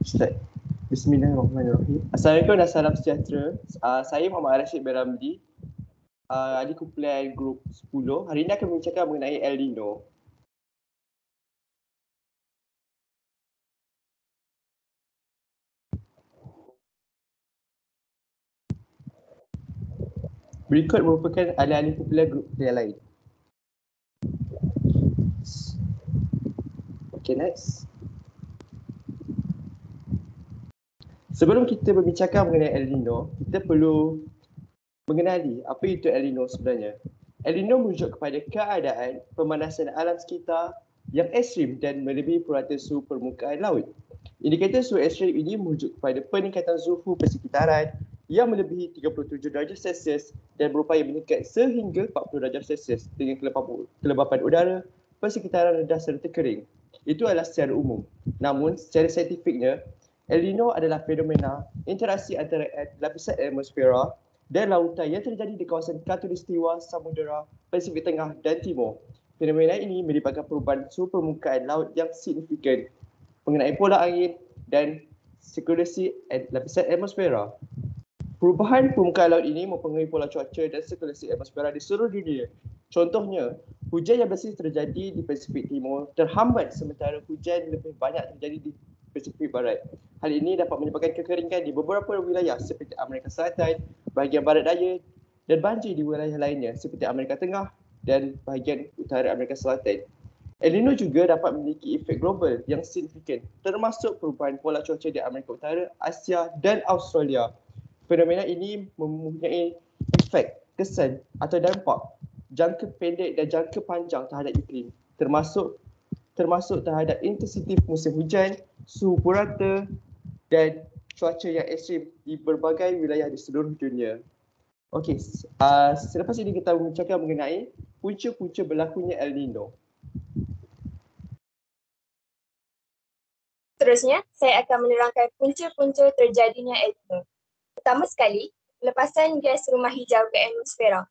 Start. Bismillahirrahmanirrahim. Assalamualaikum dan salam sejahtera. Saya Muhammad Rashid bin Ramli, ahli kumpulan grup 10. Hari ini akan membincangkan mengenai El Nino. Berikut merupakan ahli-ahli kumpulan grup yang lain. Okay, next. Sebelum kita berbincangkan mengenai El Nino, kita perlu mengenali apa itu El Nino sebenarnya. El Nino merujuk kepada keadaan pemanasan alam sekitar yang ekstrim dan melebihi purata suhu permukaan laut. Indikator suhu ekstrim ini merujuk kepada peningkatan suhu persekitaran yang melebihi 37 darjah Celsius dan berupaya meningkat sehingga 40 darjah Celsius dengan kelembapan udara, persekitaran rendah serta kering. Itu adalah secara umum. Namun secara saintifiknya, El Nino adalah fenomena interaksi antara lapisan atmosfera dan lautan yang terjadi di kawasan khatulistiwa Samudera Pasifik Tengah dan Timur. Fenomena ini melibatkan perubahan suhu permukaan laut yang signifikan mengenai pola angin dan sirkulasi lapisan atmosfera. Perubahan permukaan laut ini mempengaruhi pola cuaca dan sirkulasi atmosfera di seluruh dunia. Contohnya, hujan yang bersih terjadi di Pasifik Timur terhambat sementara hujan lebih banyak terjadi di Pasifik Barat. Hal ini dapat menyebabkan kekeringan di beberapa wilayah seperti Amerika Selatan, bahagian barat daya dan banjir di wilayah lainnya seperti Amerika Tengah dan bahagian utara Amerika Selatan. El Nino juga dapat memiliki efek global yang signifikan termasuk perubahan pola cuaca di Amerika Utara, Asia dan Australia. Fenomena ini mempunyai efek, kesan atau dampak jangka pendek dan jangka panjang terhadap iklim termasuk terhadap intensitas musim hujan, suhu purata dan cuaca yang ekstrim di berbagai wilayah di seluruh dunia. Okey, selepas ini kita bincangkan mengenai punca-punca berlakunya El Nino. Seterusnya, saya akan menerangkan punca-punca terjadinya El Nino. Pertama sekali, lepasan gas rumah hijau ke atmosfera.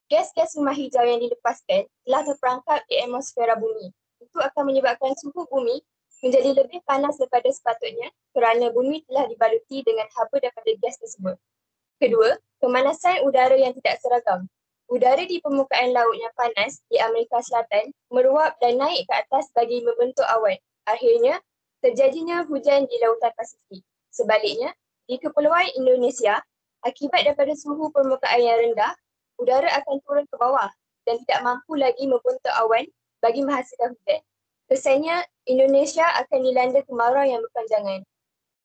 Gas-gas rumah hijau yang dilepaskan telah terperangkap di atmosfera bumi. Itu akan menyebabkan suhu bumi menjadi lebih panas daripada sepatutnya kerana bumi telah dibaluti dengan haba daripada gas tersebut. Kedua, pemanasan udara yang tidak seragam. Udara di permukaan laut yang panas di Amerika Selatan meruap dan naik ke atas bagi membentuk awan. Akhirnya, terjadinya hujan di lautan Pasifik. Sebaliknya, di Kepulauan Indonesia, akibat daripada suhu permukaan yang rendah, udara akan turun ke bawah dan tidak mampu lagi membentuk awan bagi menghasilkan hujan. Kesannya, Indonesia akan dilanda kemarau yang berpanjangan.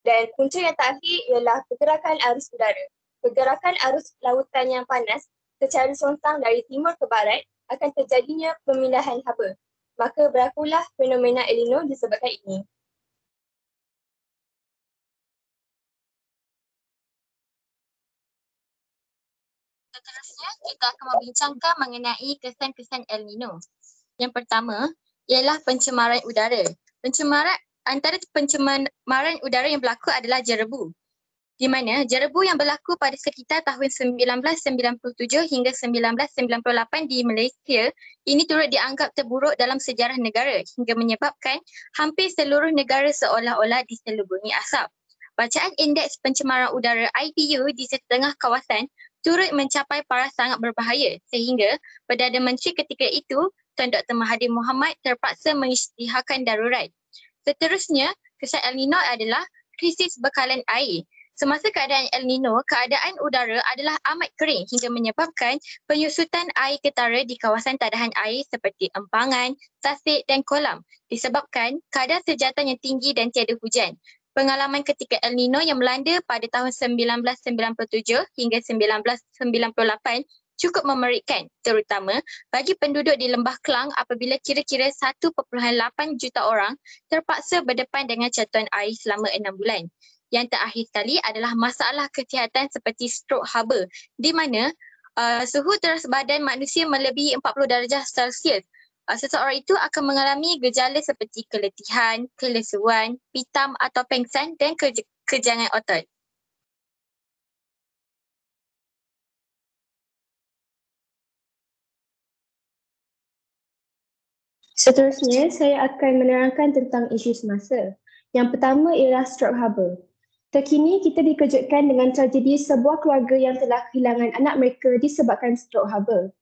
Dan punca yang terakhir ialah pergerakan arus udara. Pergerakan arus lautan yang panas secara sontang dari timur ke barat akan terjadinya pemindahan haba. Maka berlakulah fenomena El Nino disebabkan ini. Seterusnya, kita akan membincangkan mengenai kesan-kesan El Nino. Yang pertama ialah pencemaran udara. Antara pencemaran udara yang berlaku adalah jerebu. Di mana jerebu yang berlaku pada sekitar tahun 1997 hingga 1998 di Malaysia ini turut dianggap terburuk dalam sejarah negara hingga menyebabkan hampir seluruh negara seolah-olah diselubungi asap. Bacaan indeks pencemaran udara IPU di setengah kawasan turut mencapai paras sangat berbahaya sehingga Perdana Menteri ketika itu Tuan Dr. Mahathir Mohamad terpaksa mengisytiharkan darurat. Seterusnya, kesan El Nino adalah krisis bekalan air. Semasa keadaan El Nino, keadaan udara adalah amat kering hingga menyebabkan penyusutan air ketara di kawasan tadahan air seperti empangan, tasik dan kolam disebabkan kadar sejatan yang tinggi dan tiada hujan. Pengalaman ketika El Nino yang melanda pada tahun 1997 hingga 1998 cukup memerikan, terutama bagi penduduk di Lembah Kelang apabila kira-kira 1.8 juta orang terpaksa berdepan dengan catuan air selama 6 bulan. Yang terakhir sekali adalah masalah kesihatan seperti strok haba, di mana suhu teras badan manusia melebihi 40 darjah Celsius. Seseorang itu akan mengalami gejala seperti keletihan, kelesuan, pitam atau pengsan dan kejangan otot. Seterusnya, saya akan menerangkan tentang isu semasa. Yang pertama ialah stroke haba. Terkini kita dikejutkan dengan tragedi sebuah keluarga yang telah kehilangan anak mereka disebabkan stroke haba.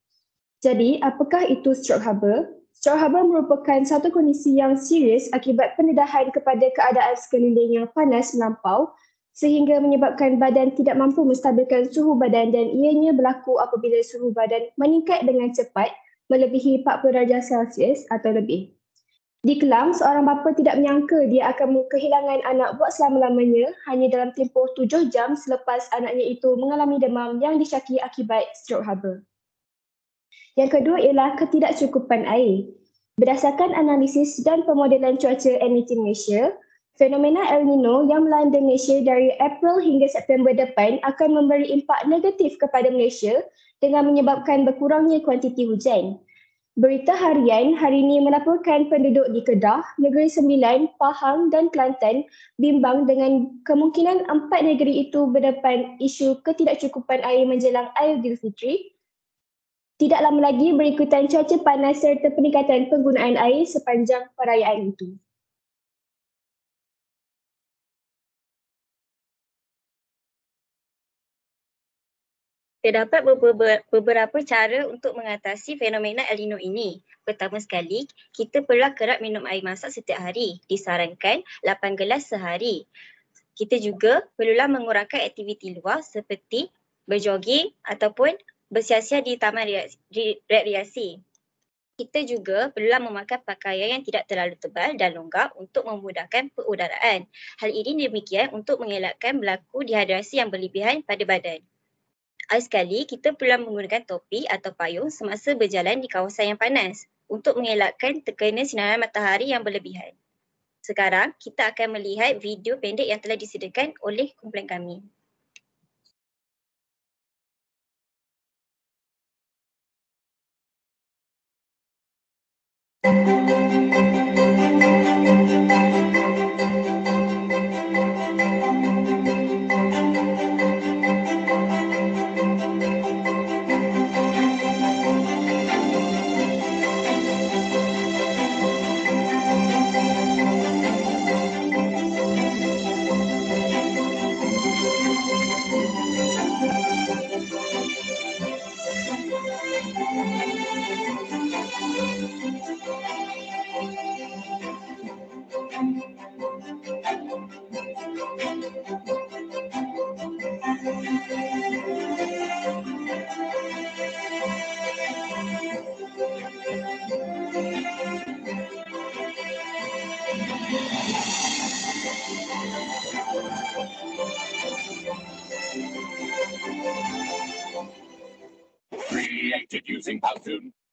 Jadi, apakah itu stroke haba? Stroke haba merupakan satu kondisi yang serius akibat pendedahan kepada keadaan sekeliling yang panas melampau sehingga menyebabkan badan tidak mampu menstabilkan suhu badan dan ianya berlaku apabila suhu badan meningkat dengan cepat melebihi 40 darjah Celsius atau lebih. Di Kelang, seorang bapa tidak menyangka dia akan kehilangan anak buat selama-lamanya hanya dalam tempoh 7 jam selepas anaknya itu mengalami demam yang disyaki akibat stroke haba. Yang kedua ialah ketidakcukupan air. Berdasarkan analisis dan pemodelan cuaca MIT Malaysia, fenomena El Nino yang melanda Malaysia dari April hingga September depan akan memberi impak negatif kepada Malaysia dengan menyebabkan berkurangnya kuantiti hujan. Berita harian hari ini melaporkan penduduk di Kedah, Negeri Sembilan, Pahang dan Kelantan bimbang dengan kemungkinan 4 negeri itu berdepan isu ketidakcukupan air menjelang Aidilfitri. Tidak lama lagi berikutan cuaca panas serta peningkatan penggunaan air sepanjang perayaan itu. Terdapat beberapa cara untuk mengatasi fenomena El Nino ini. Pertama sekali, kita perlu kerap minum air masak setiap hari. Disarankan 8 gelas sehari. Kita juga perlulah mengurangkan aktiviti luar seperti berjoging ataupun bersiasat di taman rekreasi. Kita juga perlulah memakai pakaian yang tidak terlalu tebal dan longgar untuk memudahkan perudaraan. Hal ini demikian untuk mengelakkan berlaku dehidrasi yang berlebihan pada badan. Sekali, kita perlu menggunakan topi atau payung semasa berjalan di kawasan yang panas untuk mengelakkan terkena sinaran matahari yang berlebihan. Sekarang, kita akan melihat video pendek yang telah disediakan oleh kumpulan kami. Created using Powtoon.